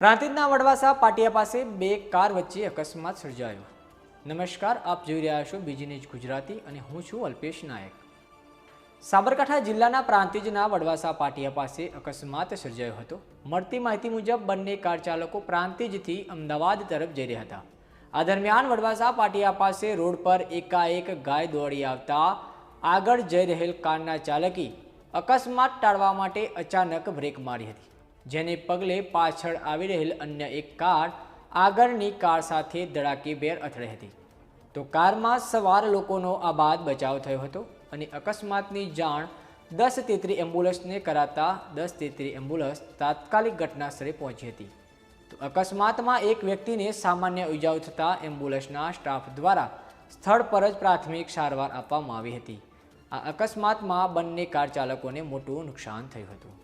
પ્રાંતિજના વડવાસા પાટિયા પાસે બે કાર વચ્ચે અકસ્માત સર્જાયો। નમસ્કાર, આપ જોઈ રહ્યા છો બીજી ન્યૂઝ ગુજરાતી અને હું છું અલ્પેશ નાયક। સાબરકાંઠા જિલ્લાના પ્રાંતિજના વડવાસા પાટિયા પાસે અકસ્માત સર્જાયો હતો। મળતી માહિતી મુજબ બંને કાર ચાલકો પ્રાંતિજથી અમદાવાદ તરફ જઈ રહ્યા હતા। આ દરમિયાન વડવાસા પાટિયા પાસે રોડ પર એકાએક ગાય દોડી આવતા આગળ જઈ રહેલ કારના ચાલકે અકસ્માત ટાળવા માટે અચાનક બ્રેક મારી હતી, જેને પગલે પાછળ આવી રહેલ અન્ય એક કાર આગળની કાર સાથે ધડાકેભેર અથડાઈ હતી। તો કારમાં સવાર લોકોનો આબાદ બચાવ થયો હતો અને અકસ્માતની જાણ 1033 એમ્બ્યુલન્સને કરાતા 1033 એમ્બ્યુલન્સ તાત્કાલિક ઘટનાસ્થળે પહોંચી હતી। તો અકસ્માતમાં એક વ્યક્તિને સામાન્ય ઇજાઓ થતાં એમ્બ્યુલન્સના સ્ટાફ દ્વારા સ્થળ પર જ પ્રાથમિક સારવાર આપવામાં આવી હતી। આ અકસ્માતમાં બંને કાર ચાલકોને મોટું નુકસાન થયું હતું।